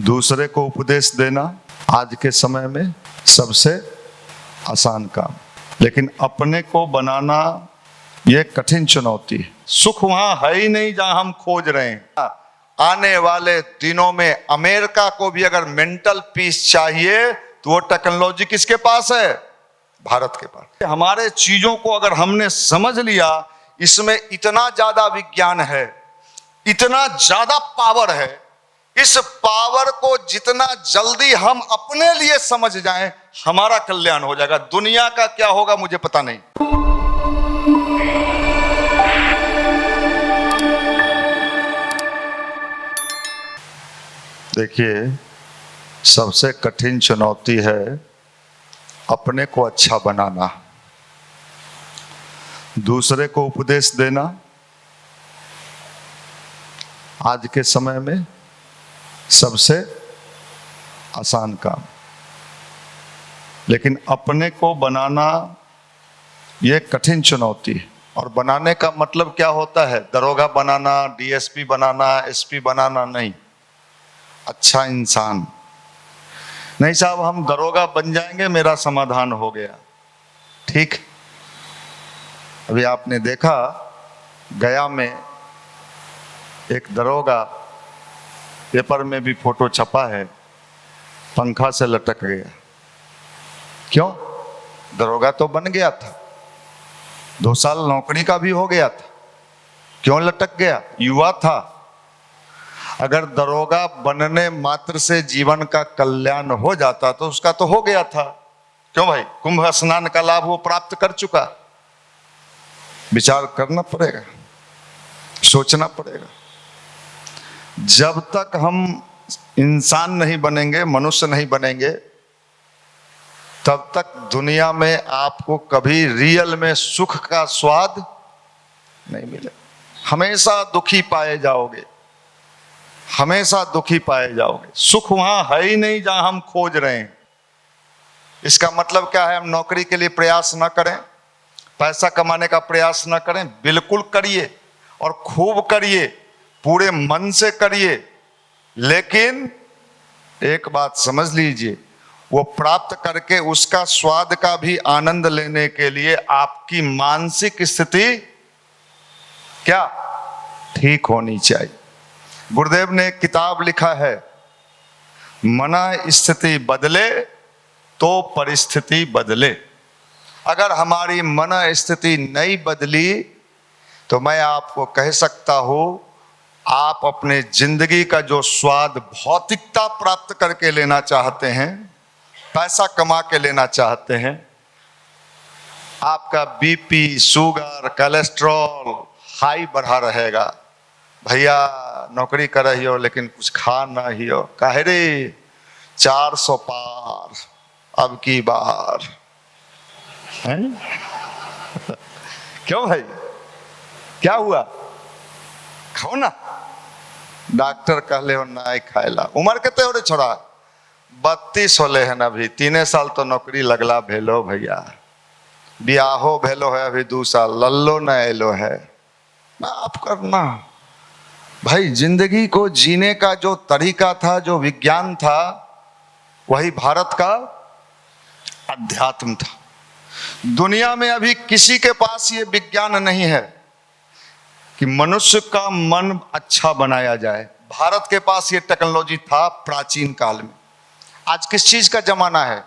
दूसरे को उपदेश देना आज के समय में सबसे आसान काम, लेकिन अपने को बनाना ये कठिन चुनौती है। सुख वहां है ही नहीं जहां हम खोज रहे हैं। आने वाले दिनों में अमेरिका को भी अगर मेंटल पीस चाहिए तो वो टेक्नोलॉजी किसके पास है? भारत के पास। हमारे चीजों को अगर हमने समझ लिया, इसमें इतना ज्यादा विज्ञान है, इतना ज्यादा पावर है, इस पावर को जितना जल्दी हम अपने लिए समझ जाएं, हमारा कल्याण हो जाएगा। दुनिया का क्या होगा मुझे पता नहीं। देखिए, सबसे कठिन चुनौती है अपने को अच्छा बनाना, दूसरे को उपदेश देना आज के समय में सबसे आसान काम, लेकिन अपने को बनाना ये कठिन चुनौती है। और बनाने का मतलब क्या होता है? दरोगा बनाना, डीएसपी बनाना, एसपी बनाना नहीं, अच्छा इंसान नहीं। साहब, हम दरोगा बन जाएंगे, मेरा समाधान हो गया, ठीक। अभी आपने देखा गया में एक दरोगा, पेपर में भी फोटो छपा है, पंखा से लटक गया। क्यों? दरोगा तो बन गया था, 2 साल नौकरी का भी हो गया था, क्यों लटक गया? युवा था। अगर दरोगा बनने मात्र से जीवन का कल्याण हो जाता तो उसका तो हो गया था। क्यों भाई? कुंभ स्नान का लाभ वो प्राप्त कर चुका। विचार करना पड़ेगा, सोचना पड़ेगा। जब तक हम इंसान नहीं बनेंगे, मनुष्य नहीं बनेंगे, तब तक दुनिया में आपको कभी रियल में सुख का स्वाद नहीं मिलेगा। हमेशा दुखी पाए जाओगे, हमेशा दुखी पाए जाओगे। सुख वहां है ही नहीं जहां हम खोज रहे हैं। इसका मतलब क्या है? हम नौकरी के लिए प्रयास न करें, पैसा कमाने का प्रयास न करें? बिल्कुल करिए, और खूब करिए, पूरे मन से करिए। लेकिन एक बात समझ लीजिए, वो प्राप्त करके उसका स्वाद का भी आनंद लेने के लिए आपकी मानसिक स्थिति क्या ठीक होनी चाहिए। गुरुदेव ने एक किताब लिखा है, मन स्थिति बदले तो परिस्थिति बदले। अगर हमारी मन स्थिति नहीं बदली तो मैं आपको कह सकता हूं, आप अपने जिंदगी का जो स्वाद भौतिकता प्राप्त करके लेना चाहते हैं, पैसा कमा के लेना चाहते हैं, आपका बीपी, शुगर, कोलेस्ट्रॉल हाई बढ़ा रहेगा। भैया नौकरी कर रही हो लेकिन कुछ खा नहीं हो, काहे रे? 400 पार अब की बार है? क्यों भाई, क्या हुआ? खाओ ना। डॉक्टर कहले हो ना खाएला। उम्र कितने हो रे छोड़ा? 32 होले है ना, अभी 3 साल तो नौकरी लगला भेलो भैया, ब्याहो भेलो है अभी 2 साल, लल्लो न एलो है। आप करना भाई, जिंदगी को जीने का जो तरीका था, जो विज्ञान था, वही भारत का अध्यात्म था। दुनिया में अभी किसी के पास ये विज्ञान नहीं है कि मनुष्य का मन अच्छा बनाया जाए। भारत के पास ये टेक्नोलॉजी था प्राचीन काल में। आज किस चीज का जमाना है?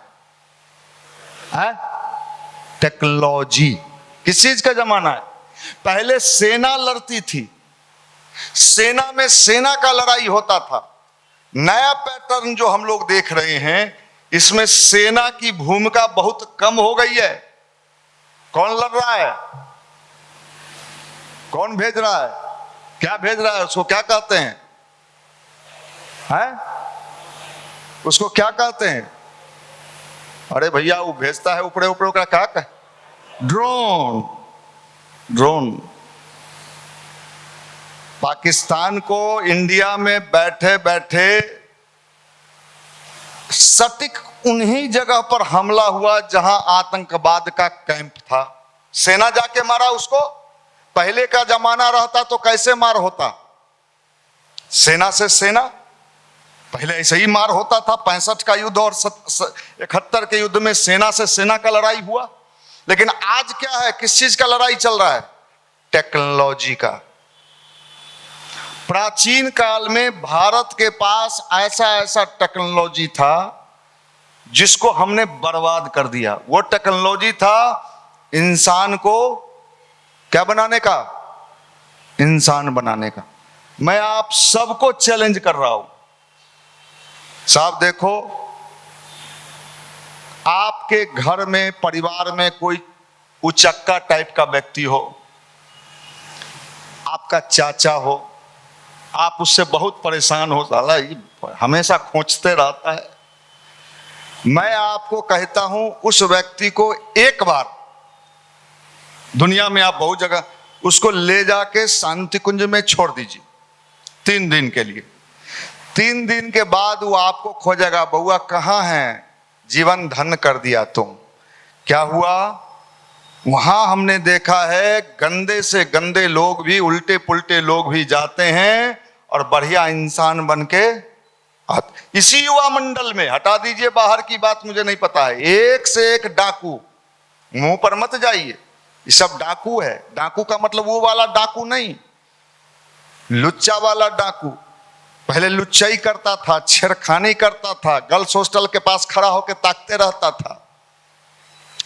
टेक्नोलॉजी। किस चीज का जमाना है? पहले सेना लड़ती थी, सेना में सेना का लड़ाई होता था। नया पैटर्न जो हम लोग देख रहे हैं, इसमें सेना की भूमिका बहुत कम हो गई है। कौन लड़ रहा है? कौन भेज रहा है? क्या भेज रहा है? उसको क्या कहते हैं? उसको क्या कहते हैं? अरे भैया, वो भेजता है ऊपरे ऊपरे, क्या कहते? ड्रोन। ड्रोन। पाकिस्तान को इंडिया में बैठे बैठे सटीक उन्हीं जगह पर हमला हुआ जहां आतंकवाद का कैंप था। सेना जाके मारा उसको। पहले का जमाना रहता तो कैसे मार होता? सेना से सेना, पहले ऐसे ही मार होता था, 65 का युद्ध और 71 के युद्ध में सेना से सेना का लड़ाई हुआ। लेकिन आज क्या है, किस चीज का लड़ाई चल रहा है? टेक्नोलॉजी का। प्राचीन काल में भारत के पास ऐसा ऐसा टेक्नोलॉजी था जिसको हमने बर्बाद कर दिया। वो टेक्नोलॉजी था इंसान को क्या बनाने का? इंसान बनाने का। मैं आप सबको चैलेंज कर रहा हूं साहब, देखो आपके घर में, परिवार में कोई उचक्का टाइप का व्यक्ति हो, आपका चाचा हो, आप उससे बहुत परेशान हो, साला ये हमेशा खोंचते रहता है। मैं आपको कहता हूं उस व्यक्ति को एक बार, दुनिया में आप बहुत जगह, उसको ले जाके शांति कुंज में छोड़ दीजिए 3 दिन के लिए। 3 दिन के बाद वो आपको खोजेगा, बउआ कहाँ है, जीवन धन कर दिया तुम। क्या हुआ? वहां हमने देखा है गंदे से गंदे लोग भी, उल्टे पुल्टे लोग भी जाते हैं और बढ़िया इंसान बन के आते। इसी युवा मंडल में, हटा दीजिए बाहर की बात, मुझे नहीं पता है, एक से एक डाकू, मुंह पर मत जाइए, ये सब डाकू है। डाकू का मतलब वो वाला डाकू नहीं, लुच्चा वाला डाकू। पहले लुच्चाई करता था, छेड़खानी करता था, गर्ल्स हॉस्टल के पास खड़ा होकर ताकते रहता था।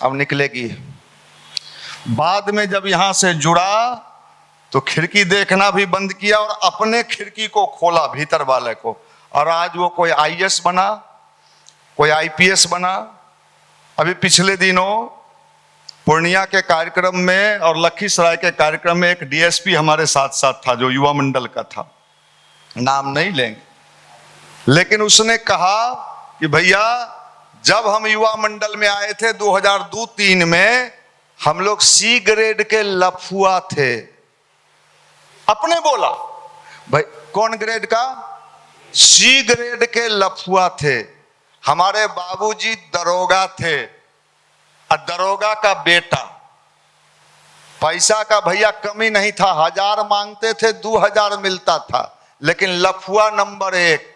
अब निकलेगी। बाद में जब यहां से जुड़ा तो खिड़की देखना भी बंद किया और अपने खिड़की को खोला भीतर वाले को, और आज वो कोई आईएएस बना, कोई आईपीएस बना। अभी पिछले दिनों पूर्णिया के कार्यक्रम में और लखीसराय के कार्यक्रम में एक डीएसपी हमारे साथ साथ था जो युवा मंडल का था, नाम नहीं लेंगे, लेकिन उसने कहा कि भैया जब हम युवा मंडल में आए थे 2002-03 में, हम लोग सी ग्रेड के लफुआ थे। अपने बोला, भाई कौन ग्रेड का? सी ग्रेड के लफुआ थे। हमारे बाबूजी दरोगा थे, दरोगा का बेटा। पैसा का भैया कमी नहीं था, 1000 मांगते थे 2000 मिलता था, लेकिन लफुआ नंबर 1।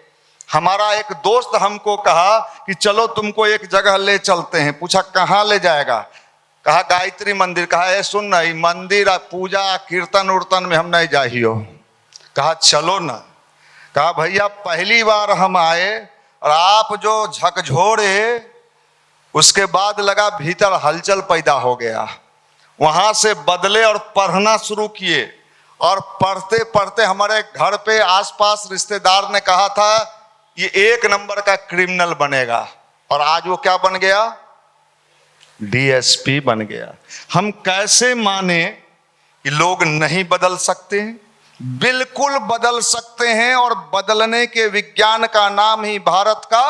हमारा एक दोस्त हमको कहा कि चलो तुमको एक जगह ले चलते हैं। पूछा कहाँ ले जाएगा? कहा गायत्री मंदिर। कहा ए सुन नहीं, मंदिर पूजा कीर्तन उर्तन में हम नहीं जाइयो। कहा चलो ना। कहा भैया पहली बार हम आए और आप जो झकझोरे, उसके बाद लगा भीतर हलचल पैदा हो गया। वहां से बदले और पढ़ना शुरू किए, और पढ़ते पढ़ते हमारे घर पे आसपास रिश्तेदार ने कहा था ये 1 नंबर का क्रिमिनल बनेगा, और आज वो क्या बन गया? डीएसपी बन गया। हम कैसे माने कि लोग नहीं बदल सकते हैं? बिल्कुल बदल सकते हैं, और बदलने के विज्ञान का नाम ही भारत का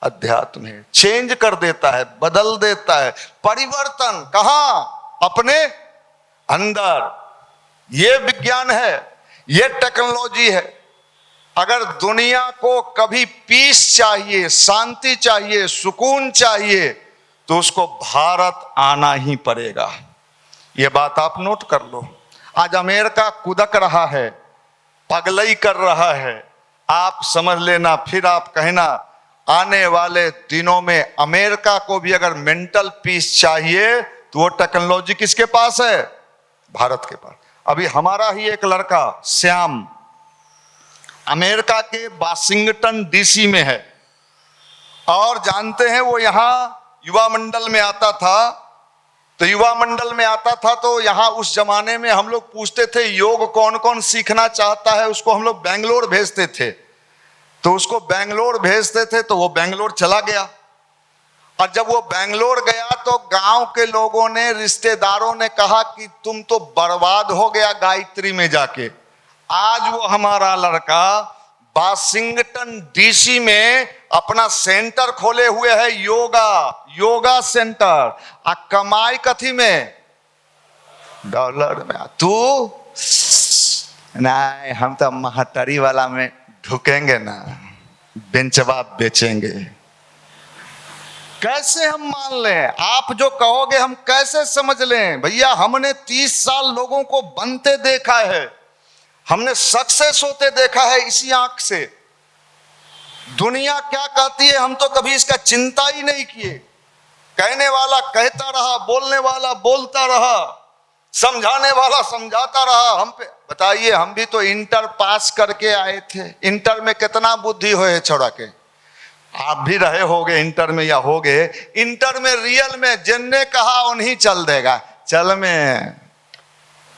अध्यात्म है। चेंज कर देता है, बदल देता है। परिवर्तन कहां? अपने अंदर। ये विज्ञान है, ये टेक्नोलॉजी है। अगर दुनिया को कभी पीस चाहिए, शांति चाहिए, सुकून चाहिए, तो उसको भारत आना ही पड़ेगा। ये बात आप नोट कर लो। आज अमेरिका कुदक रहा है, पगलई कर रहा है, आप समझ लेना, फिर आप कहना आने वाले दिनों में अमेरिका को भी अगर मेंटल पीस चाहिए तो वो टेक्नोलॉजी किसके पास है? भारत के पास। अभी हमारा ही एक लड़का श्याम अमेरिका के वाशिंगटन डीसी में है, और जानते हैं वो यहां युवा मंडल में आता था। तो युवा मंडल में आता था तो यहां उस जमाने में हम लोग पूछते थे योग कौन कौन सीखना चाहता है, उसको हम लोग बेंगलोर भेजते थे। तो उसको बेंगलोर भेजते थे तो वो बेंगलोर चला गया, और जब वो बेंगलोर गया तो गांव के लोगों ने, रिश्तेदारों ने कहा कि तुम तो बर्बाद हो गया गायत्री में जाके। आज वो हमारा लड़का वाशिंगटन डीसी में अपना सेंटर खोले हुए है, योगा सेंटर। आ कमाई कथी में? डॉलर में। तू नहीं, हम तो महतरी वाला में ढुकेंगे ना, बेंचवा बेचेंगे। कैसे हम मान लें? आप जो कहोगे हम कैसे समझ लें? भैया हमने 30 साल लोगों को बनते देखा है, हमने सक्सेस होते देखा है इसी आंख से। दुनिया क्या कहती है हम तो कभी इसका चिंता ही नहीं किए। कहने वाला कहता रहा, बोलने वाला बोलता रहा, समझाने वाला समझाता रहा। हम पे बताइए, हम भी तो इंटर पास करके आए थे। इंटर में कितना बुद्धि होए छोड़ा के, आप भी रहे होगे इंटर में या होगे। इंटर में रियल में जिनने कहा उन्हीं चल देगा। चल में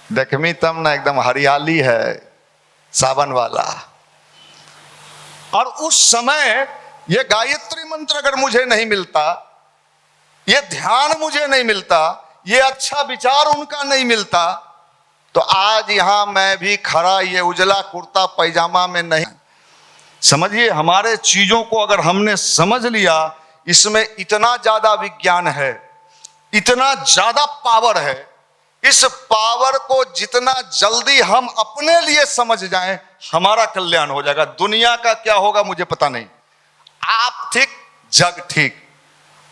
देखमी तब ना एकदम हरियाली है सावन वाला। और उस समय ये गायत्री मंत्र अगर मुझे नहीं मिलता, ये ध्यान मुझे नहीं मिलता, ये अच्छा विचार उनका नहीं मिलता, तो आज यहां मैं भी खड़ा ये उजला कुर्ता पैजामा में नहीं। समझिए, हमारे चीजों को अगर हमने समझ लिया, इसमें इतना ज्यादा विज्ञान है, इतना ज्यादा पावर है। इस पावर को जितना जल्दी हम अपने लिए समझ जाएं, हमारा कल्याण हो जाएगा। दुनिया का क्या होगा मुझे पता नहीं। आप ठीक, जग ठीक।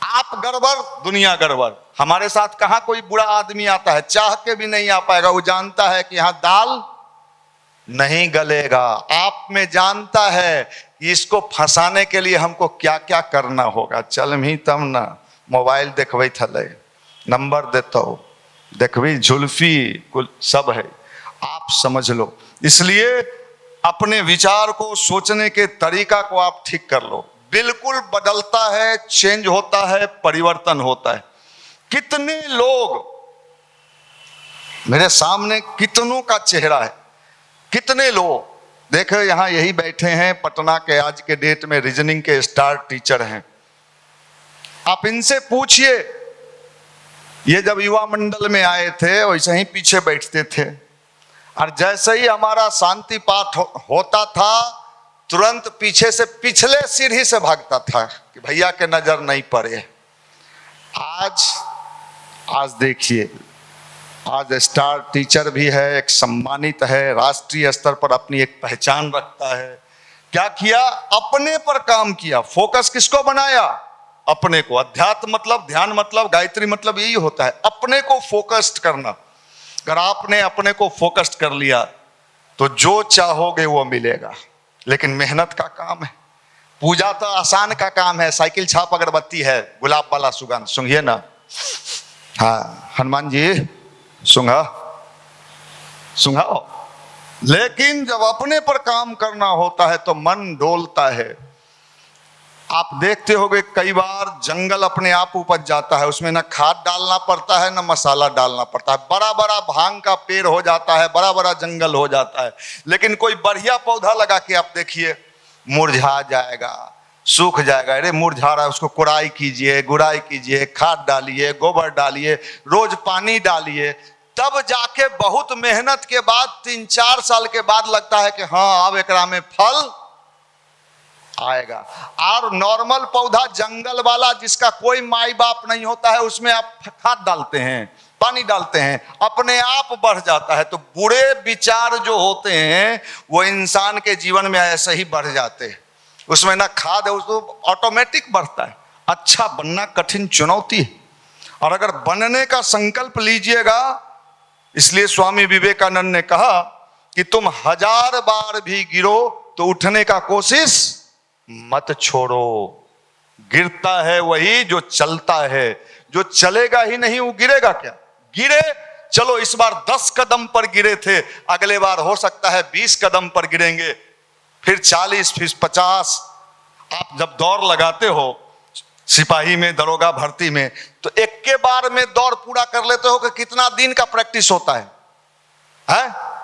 आप गड़बड़, दुनिया गड़बड़। हमारे साथ कहां कोई बुरा आदमी आता है, चाह के भी नहीं आ पाएगा। वो जानता है कि यहां दाल नहीं गलेगा। आप में जानता है कि इसको फंसाने के लिए हमको क्या क्या करना होगा। चल मी तम ना मोबाइल देखबे थले, नंबर देता हो, देखबी जुल्फी कुल सब है, आप समझ लो। इसलिए अपने विचार को, सोचने के तरीका को आप ठीक कर लो। बिल्कुल बदलता है, चेंज होता है, परिवर्तन होता है। कितने लोग मेरे सामने, कितनों का चेहरा है, कितने लोग देखो यहां यही बैठे हैं, पटना के आज के डेट में रीजनिंग के स्टार टीचर हैं। आप इनसे पूछिए, ये जब युवा मंडल में आए थे वैसे ही पीछे बैठते थे, और जैसे ही हमारा शांति पाठ होता था तुरंत पीछे से, पिछले सीढ़ी से भागता था कि भैया के नजर नहीं पड़े। आज देखिए, आज स्टार टीचर भी है, एक सम्मानित है, राष्ट्रीय स्तर पर अपनी एक पहचान रखता है। क्या किया? अपने पर काम किया। फोकस किसको बनाया? अपने को। अध्यात्म मतलब, ध्यान मतलब, गायत्री मतलब यही होता है, अपने को फोकस्ड करना। अगर आपने अपने को फोकस्ड कर लिया तो जो चाहोगे वो मिलेगा। लेकिन मेहनत का काम है। पूजा तो आसान का काम है, साइकिल छाप अगरबत्ती है, गुलाब वाला सुगंध सुंघिए ना। हाँ हनुमान जी सुंघाओ। लेकिन जब अपने पर काम करना होता है तो मन डोलता है। आप देखते होंगे कई बार जंगल अपने आप उपज जाता है, उसमें ना खाद डालना पड़ता है ना मसाला डालना पड़ता है। बड़ा बड़ा भांग का पेड़ हो जाता है, बड़ा बड़ा जंगल हो जाता है, लेकिन कोई बढ़िया पौधा लगा के आप देखिए, मुरझा जाएगा, सूख जाएगा। अरे मुरझा रहा है, उसको कुड़ाई कीजिए, गुड़ाई कीजिए, खाद डालिए, गोबर डालिए, रोज पानी डालिए, तब जाके बहुत मेहनत के बाद 3-4 साल के बाद लगता है कि हाँ अब एकरा में फल आएगा। और नॉर्मल पौधा जंगल वाला जिसका कोई माई बाप नहीं होता है, उसमें आप खाद डालते हैं, पानी डालते हैं, अपने आप बढ़ जाता है। तो बुरे विचार जो होते हैं वो इंसान के जीवन में ऐसे ही बढ़ जाते हैं। उसमें ना खाद है, उसको ऑटोमेटिक बढ़ता है। अच्छा बनना कठिन चुनौती है, और अगर बनने का संकल्प लीजिएगा, इसलिए स्वामी विवेकानंद ने कहा कि तुम 1000 बार भी गिरो तो उठने का कोशिश मत छोड़ो। गिरता है वही जो चलता है, जो चलेगा ही नहीं वो गिरेगा क्या? गिरे, चलो इस बार 10 कदम पर गिरे थे, अगले बार हो सकता है 20 कदम पर गिरेंगे, फिर 40, फिर 50। आप जब दौड़ लगाते हो सिपाही में, दरोगा भर्ती में, तो एक के बार में दौड़ पूरा कर लेते हो कि कितना दिन का प्रैक्टिस होता है?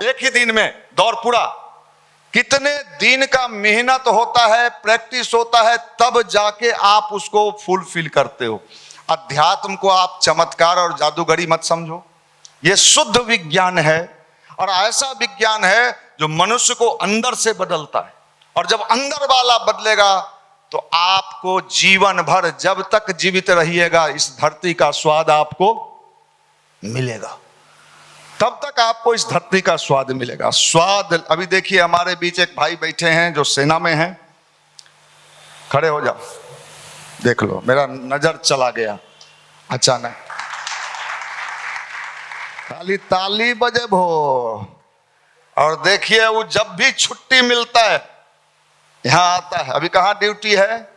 एक ही दिन में दौड़ पूरा, कितने दिन का मेहनत होता है, प्रैक्टिस होता है, तब जाके आप उसको फुलफिल करते हो। अध्यात्म को आप चमत्कार और जादूगरी मत समझो, यह शुद्ध विज्ञान है, और ऐसा विज्ञान है जो मनुष्य को अंदर से बदलता है। और जब अंदर वाला बदलेगा तो आपको जीवन भर, जब तक जीवित रहिएगा, इस धरती का स्वाद आपको मिलेगा। तब तक आपको इस धरती का स्वाद मिलेगा। स्वाद, अभी देखिए हमारे बीच एक भाई बैठे हैं जो सेना में हैं, खड़े हो जाओ, देख लो, मेरा नजर चला गया अचानक। खाली ताली बजे भो। और देखिए वो जब भी छुट्टी मिलता है यहां आता है। अभी कहाँ ड्यूटी है?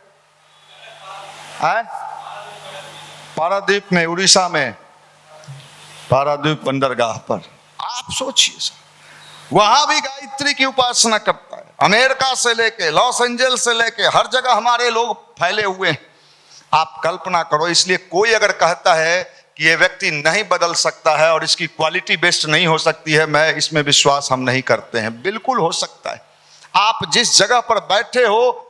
पारादीप में, उड़ीसा में, पारादीप बंदरगाह पर। आप सोचिए सर, वहां भी गायत्री की उपासना करता है। अमेरिका से लेके लॉस एंजल्स से लेके हर जगह हमारे लोग फैले हुए हैं। आप कल्पना करो। इसलिए कोई अगर कहता है कि ये व्यक्ति नहीं बदल सकता है और इसकी क्वालिटी बेस्ट नहीं हो सकती है, मैं इसमें विश्वास हम नहीं करते हैं। बिल्कुल हो सकता है। आप जिस जगह पर बैठे हो,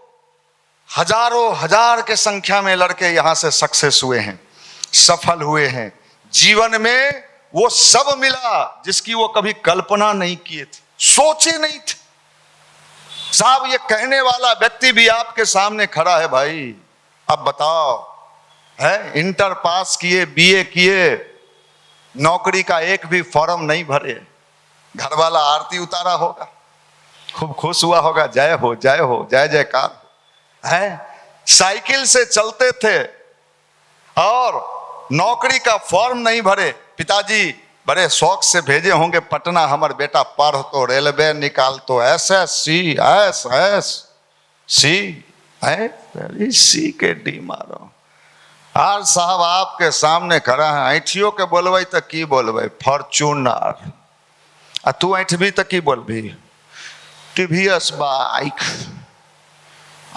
हजारों हजार के संख्या में लड़के यहां से सक्सेस हुए हैं, सफल हुए हैं। जीवन में वो सब मिला जिसकी वो कभी कल्पना नहीं किए थे, सोचे नहीं थे। साहब, ये कहने वाला व्यक्ति भी आपके सामने खड़ा है भाई। अब बताओ, है इंटर पास किए, बीए किए, नौकरी का एक भी फॉर्म नहीं भरे, घर वाला आरती उतारा होगा, खूब खुश हुआ होगा, जय हो जय हो, जय जयकार है। साइकिल से चलते थे और नौकरी का फॉर्म नहीं भरे। पिताजी बड़े शौक से भेजे होंगे पटना, हमारे बेटा पढ़ तो रेलवे निकाल तो एसएससी सी है, सी के डी मारो। आज साहब आपके सामने खड़ा है, ऐठियो के बोलबे तो की बोलबे? फॉर्चूनर। आ तू ऐठबी तो की बोलबी? TVS bike.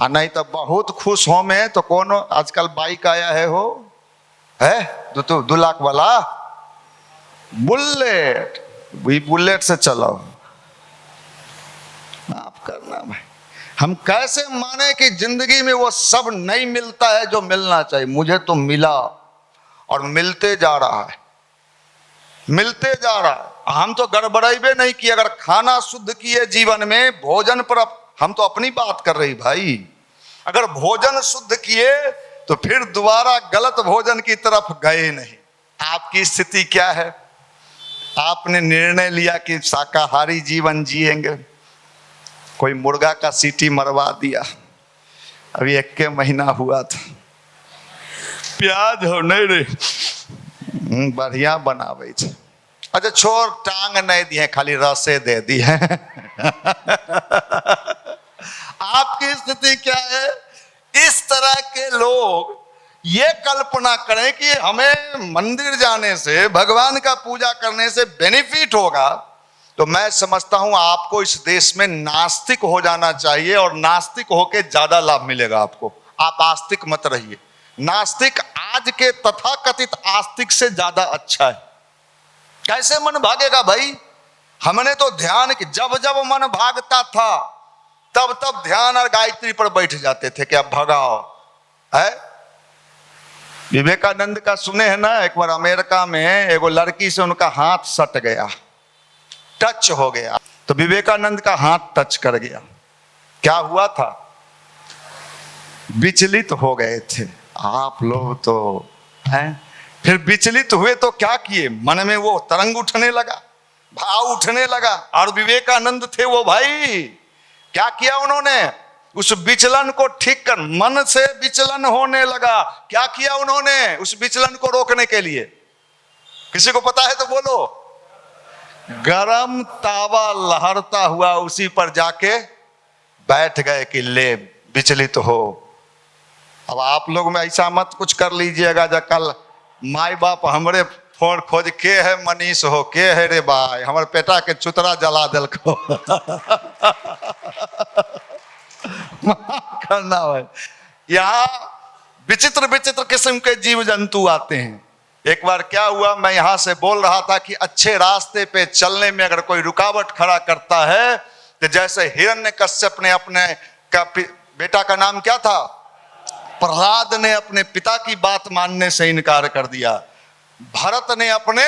आ नहीं तो बहुत खुश हो में तो कौन आजकल बाइक आया है, हो है 2 लाख वाला बुलेट। वही बुलेट से चलो। माफ करना भाई, हम कैसे माने कि जिंदगी में वो सब नहीं मिलता है जो मिलना चाहिए? मुझे तो मिला और मिलते जा रहा है, मिलते जा रहा है। हम तो गड़बड़ाइबे नहीं किए। अगर खाना शुद्ध किए जीवन में, भोजन पर हम तो अपनी बात कर रही भाई। अगर भोजन शुद्ध किए तो फिर दोबारा गलत भोजन की तरफ गए नहीं। आपकी स्थिति क्या है? आपने निर्णय लिया कि शाकाहारी जीवन जिएंगे, कोई मुर्गा का सीटी मरवा दिया। अभी 1 महीना हुआ था, प्याज हो नहीं रे, बढ़िया बनावे छे। अच्छा छोड़, टांग नहीं दिए, खाली रसे दे दी है। आपकी स्थिति क्या है? इस तरह के लोग ये कल्पना करें कि हमें मंदिर जाने से, भगवान का पूजा करने से बेनिफिट होगा, तो मैं समझता हूं आपको इस देश में नास्तिक हो जाना चाहिए और नास्तिक होके ज्यादा लाभ मिलेगा आपको। आप आस्तिक मत रहिए। नास्तिक आज के तथाकथित आस्तिक से ज्यादा अच्छा है। कैसे मन भागेगा भाई? हमने तो ध्यान की, जब जब मन भागता था तब तब ध्यान और गायत्री पर बैठ जाते थे कि अब भगाओ है। विवेकानंद का सुने हैं ना, एक बार अमेरिका में एगो लड़की से उनका हाथ सट गया, टच हो गया, तो विवेकानंद का हाथ टच कर गया। क्या हुआ था? विचलित हो गए थे। आप लोग तो हैं। फिर विचलित हुए तो क्या किए? मन में वो तरंग उठने लगा, भाव उठने लगा। और विवेकानंद थे वो भाई, क्या किया उन्होंने? उस विचलन को ठीक कर, मन से विचलन होने लगा, क्या किया उन्होंने उस विचलन को रोकने के लिए? किसी को पता है तो बोलो। गरम तावा लहरता हुआ उसी पर जाके बैठ गए कि ले विचलित हो। अब आप लोग में ऐसा मत कुछ कर लीजिएगा जो कल माई बाप हमरे फोन खोज के है मनीष हो, के है रे भाई, हमारे पेटा के चुतरा जला दिल को। करना भाई। यहाँ विचित्र विचित्र किस्म के जीव जंतु आते हैं। एक बार क्या हुआ, मैं यहां से बोल रहा था कि अच्छे रास्ते पे चलने में अगर कोई रुकावट खड़ा करता है, तो जैसे हिरण्यकश्यप ने अपने बेटा का नाम क्या था, प्रहलाद ने अपने पिता की बात मानने से इनकार कर दिया, भरत ने अपने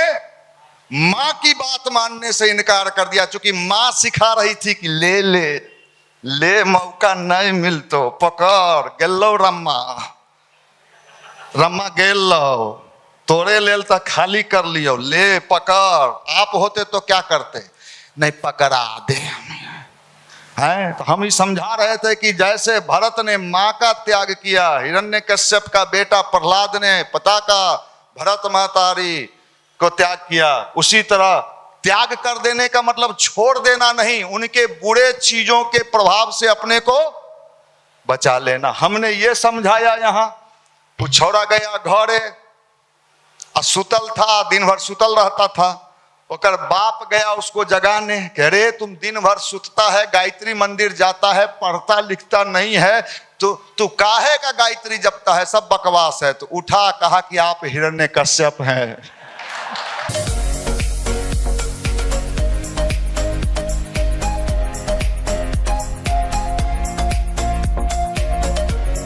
मां की बात मानने से इनकार कर दिया, क्योंकि मां सिखा रही थी कि ले ले ले, मौका नहीं मिल तो पकड़ गेलो, रम्मा गेलो, तोरे लेल तो खाली कर लियो, ले पकड़। आप होते तो क्या करते? नहीं पकड़ा दे हैं। तो हम ही समझा रहे थे कि जैसे भरत ने मां का त्याग किया, हिरण्यकश्यप का बेटा प्रहलाद ने पिता का भरत महतारी को त्याग किया, उसी तरह त्याग कर देने का मतलब छोड़ देना नहीं, उनके बुरे चीजों के प्रभाव से अपने को बचा लेना। हमने ये समझाया यहाँ, वो छोड़ा गया घरे और सुतल था, दिन भर सुतल रहता था। ओकर बाप गया उसको जगाने, कह रे तुम दिन भर सुतता है, गायत्री मंदिर जाता है, पढ़ता लिखता नहीं है, तू काहे का गायत्री जपता है, सब बकवास है। तो उठा, कहा कि आप हिरण्यकश्यप हैं।